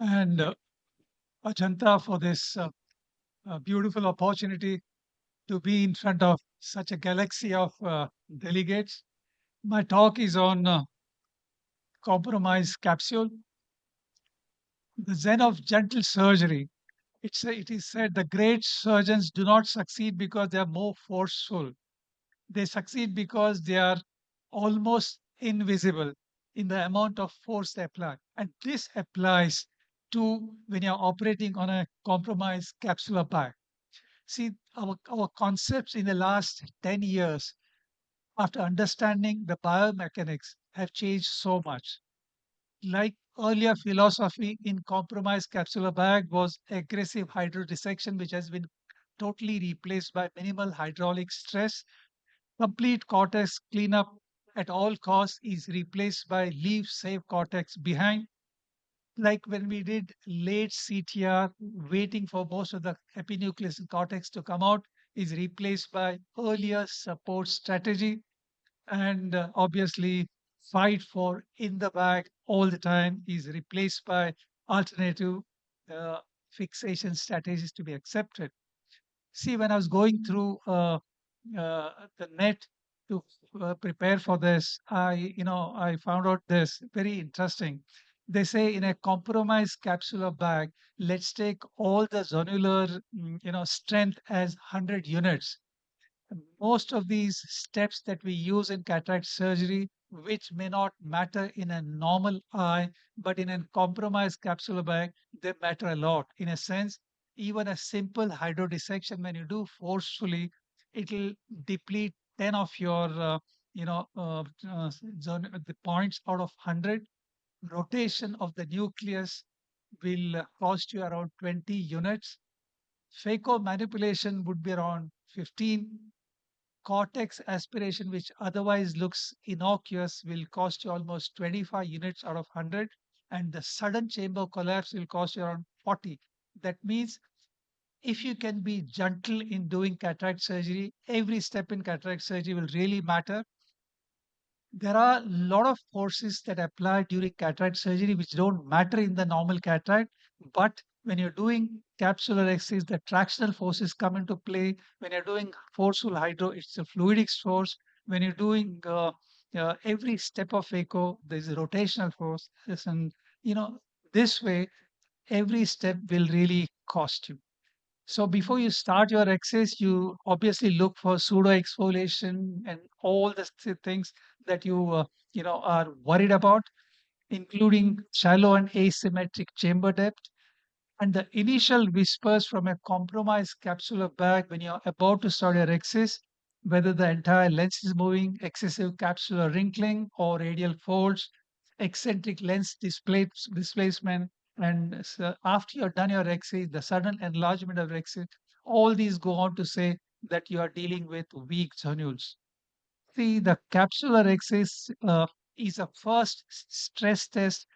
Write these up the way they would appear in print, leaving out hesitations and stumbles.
and Ajanta for this beautiful opportunity to be in front of such a galaxy of delegates. My talk is on compromise capsule, the zen of gentle surgery. It is said the great surgeons do not succeed because they are more forceful. They succeed because they are almost invisible in the amount of force they apply. And this applies to when you're operating on a compromised capsular bag. See, our concepts in the last 10 years, after understanding the biomechanics, have changed so much. Like earlier philosophy in compromised capsular bag was aggressive hydrodissection, which has been totally replaced by minimal hydraulic stress. Complete cortex cleanup at all costs is replaced by leave safe cortex behind. Like when we did late CTR, waiting for most of the epinucleus and cortex to come out, is replaced by earlier support strategy. And obviously, fight for in the bag all the time is replaced by alternative uh, fixation strategies to be accepted. See, when I was going through the net to prepare for this, I found out this very interesting. They say in a compromised capsular bag, let's take all the zonular, strength as 100 units. Most of these steps that we use in cataract surgery, which may not matter in a normal eye, but in a compromised capsular bag, they matter a lot. In a sense, even a simple hydrodissection, when you do forcefully, it'll deplete 10 of your, the points out of 100. Rotation of the nucleus will cost you around 20 units. Phaco manipulation would be around 15. Cortex aspiration, which otherwise looks innocuous, will cost you almost 25 units out of 100, and the sudden chamber collapse will cost you around 40. That means if you can be gentle in doing cataract surgery, every step in cataract surgery will really matter. There are a lot of forces that apply during cataract surgery which don't matter in the normal cataract, but when you're doing capsular exercise, the tractional forces come into play. When you're doing forceful hydro, it's a fluidic force. When you're doing every step of echo, there's a rotational force. And you know, this way, every step will really cost you. So before you start your exercise, you obviously look for pseudo exfoliation and all the things that you are worried about, including shallow and asymmetric chamber depth. And the initial whispers from a compromised capsular bag when you're about to start your exercise, whether the entire lens is moving, excessive capsular wrinkling, or radial folds, eccentric lens displacement, and after you're done your exercise, the sudden enlargement of exit, all these go on to say that you are dealing with weak zonules. See, the capsular exercise is a first stress test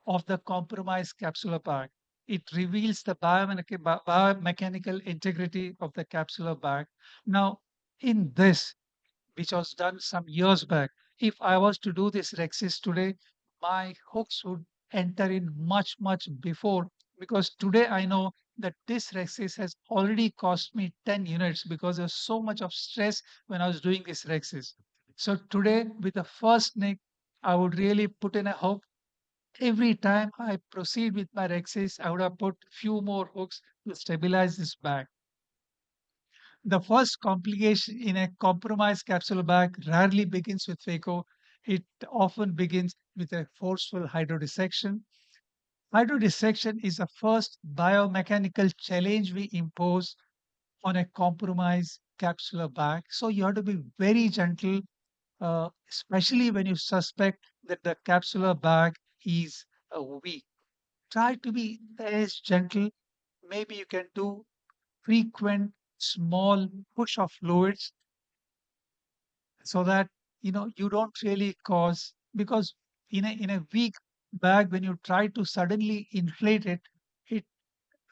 of the compromised capsular bag. It reveals the biomechanical integrity of the capsular bag. Now, in this, which was done some years back, if I was to do this Rexis today, my hooks would enter in much, much before, because today I know that this Rexis has already cost me 10 units because there's so much of stress when I was doing this Rexis. So today, with the first nick, I would really put in a hook. Every time I proceed with my Rexis, I would have put few more hooks to stabilize this bag. The first complication in a compromised capsule bag rarely begins with phaco. It often begins with a forceful hydrodissection. Hydrodissection is the first biomechanical challenge we impose on a compromised capsular bag. So you have to be very gentle, especially when you suspect that the capsular bag is weak. Try to be as gentle. Maybe you can do frequent small push of fluids so that you don't really cause, because in a weak bag, when you try to suddenly inflate it, it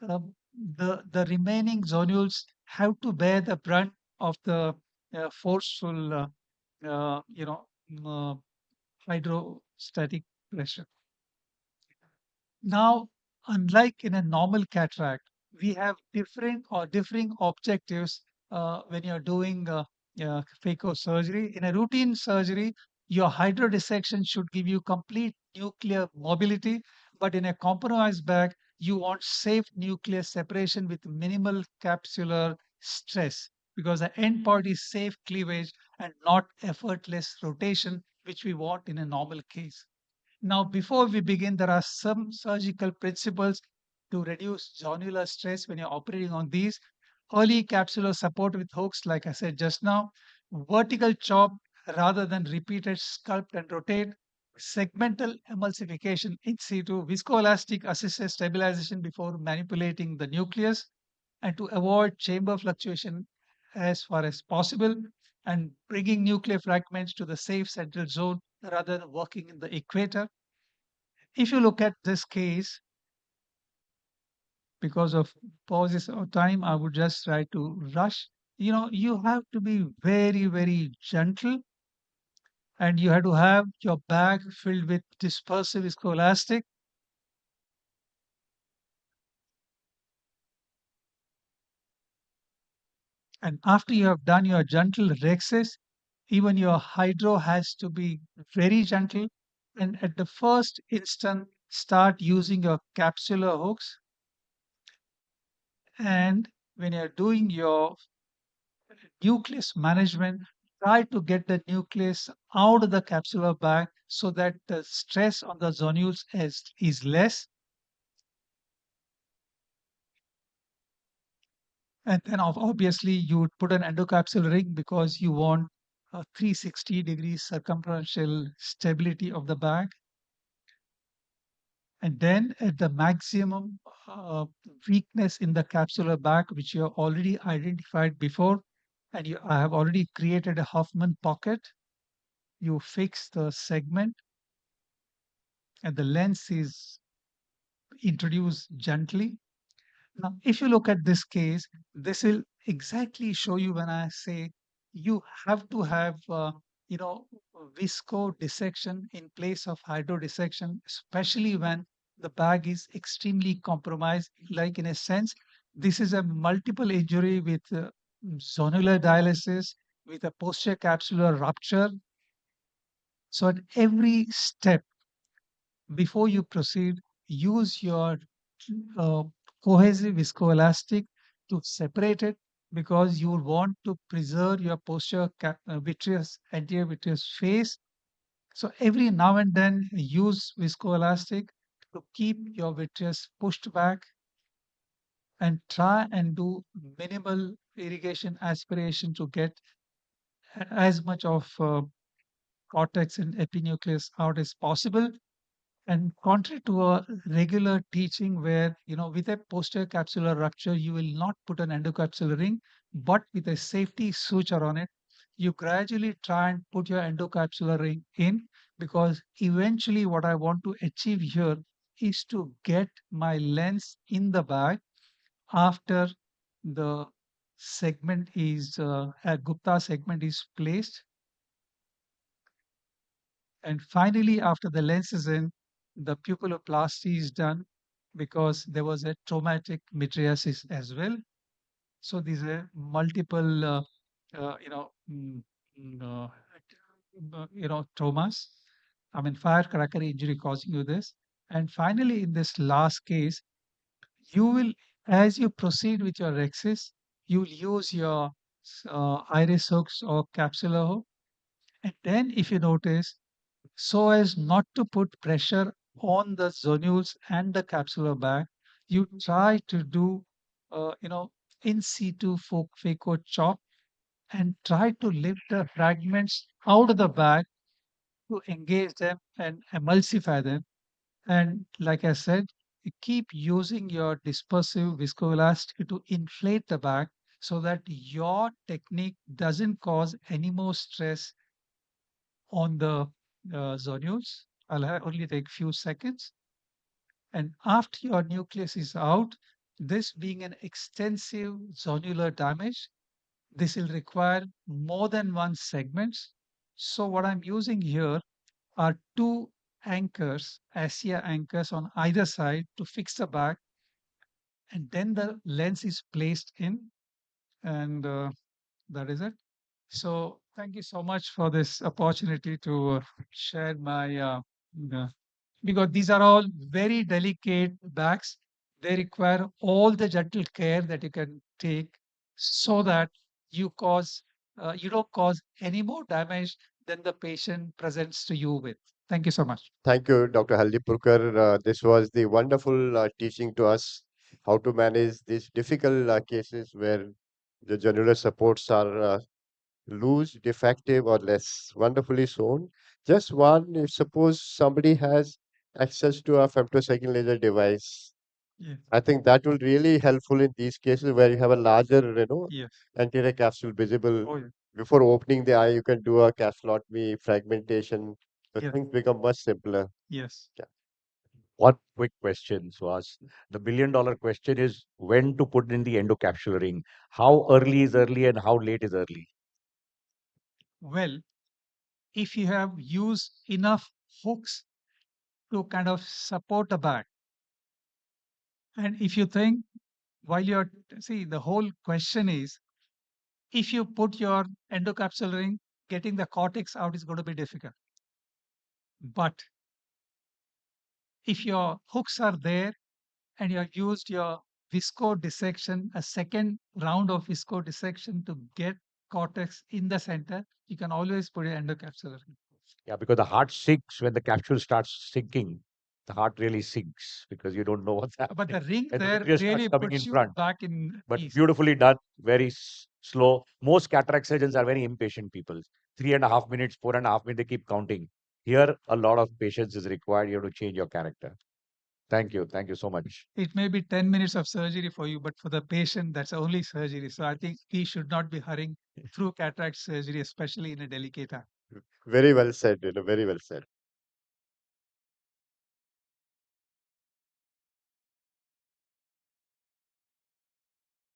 the remaining zonules have to bear the brunt of the forceful uh, you know uh, hydrostatic pressure. Now, unlike in a normal cataract, we have different or differing objectives when you're doing phaco surgery. In a routine surgery, your hydrodissection should give you complete nuclear mobility, but in a compromised bag, you want safe nuclear separation with minimal capsular stress because the end point is safe cleavage and not effortless rotation, which we want in a normal case. Now, before we begin, there are some surgical principles to reduce zonular stress when you're operating on these. Early capsular support with hooks, like I said just now, vertical chop rather than repeated sculpt and rotate, segmental emulsification in situ, viscoelastic assisted stabilization before manipulating the nucleus, and to avoid chamber fluctuation as far as possible, and bringing nuclear fragments to the safe central zone rather than working in the equator. If you look at this case, because of pauses of time, I would just try to rush. You have to be very, very gentle, and you have to have your bag filled with dispersive viscoelastic. And after you have done your gentle rexes, even your hydro has to be very gentle. And at the first instant, start using your capsular hooks. And when you're doing your nucleus management, try to get the nucleus out of the capsular bag so that the stress on the zonules is less. And then obviously you would put an endocapsular ring because you want a 360 degrees circumferential stability of the bag. And then at the maximum weakness in the capsular bag, which you have already identified before, and I have already created a Hoffman pocket, you fix the segment and the lens is introduced gently. Now, if you look at this case, this will exactly show you when I say you have to have, visco dissection in place of hydro dissection, especially when the bag is extremely compromised. Like in a sense, this is a multiple injury with zonular dialysis, with a posterior capsular rupture. So at every step, before you proceed, use your uh, cohesive viscoelastic to separate it because you would want to preserve your posterior vitreous, anterior vitreous face. So every now and then use viscoelastic to keep your vitreous pushed back and try and do minimal irrigation aspiration to get as much of cortex and epinucleus out as possible. And contrary to a regular teaching where, with a posterior capsular rupture, you will not put an endocapsular ring, but with a safety suture on it, you gradually try and put your endocapsular ring in because eventually what I want to achieve here is to get my lens in the bag after the segment is, a Gupta segment is placed. And finally, after the lens is in, the pupilloplasty is done because there was a traumatic mydriasis as well. So these are multiple, uh, you know, mm, mm, traumas. I mean, firecracker injury causing you this. And finally, in this last case, you will, as you proceed with your rexis, you will use your iris hooks or capsular hook. And then, if you notice, so as not to put pressure on the zonules and the capsular bag, you try to do, in situ phaco chop and try to lift the fragments out of the bag to engage them and emulsify them. And like I said, you keep using your dispersive viscoelastic to inflate the bag so that your technique doesn't cause any more stress on the zonules. Only take few seconds. And after your nucleus is out, this being an extensive zonular damage, this will require more than one segments. So what I'm using here are two anchors, ASIA anchors on either side to fix the back, and then the lens is placed in, and that is it. So thank you so much for this opportunity to share my uh, because these are all very delicate bags. They require all the gentle care that you can take so that you don't cause any more damage than the patient presents to you with. Thank you so much. Thank you, Dr. Haldipurkar. This was the wonderful teaching to us how to manage these difficult cases where the general supports are loose, defective, or less. Wonderfully shown. Just one, if suppose somebody has access to a femtosecond laser device, Yes. I think that will really helpful in these cases where you have a larger, Yes. anterior capsule visible. Oh, yeah. Before opening the eye, you can do a capsulotomy, fragmentation. The Yeah. things become much simpler. Yes. Yeah. One quick question, Suhas. The $1 million question is when to put in the endocapsular ring. How early is early and how late is early? Well, if you have used enough hooks to kind of support the back, and if you think while you're see the whole question is if you put your endocapsular ring, getting the cortex out is going to be difficult. But if your hooks are there and you have used your visco dissection, a second round of visco dissection to get cortex in the center, you can always put your endocapsular ring. Yeah, because the heart sinks when the capsule starts sinking. The heart really sinks because you don't know what's But happening. the ring And the there vitreous starts really coming puts in you front. back in But ease. beautifully done, very slow. Most cataract surgeons are very impatient people. 3.5 minutes, 4.5 minutes, they keep counting. Here, a lot of patience is required. You have to change your character. Thank you. Thank you so much. It may be 10 minutes of surgery for you, but for the patient, that's only surgery. So I think he should not be hurrying through cataract surgery, especially in a delicate eye. Very well said, very well said.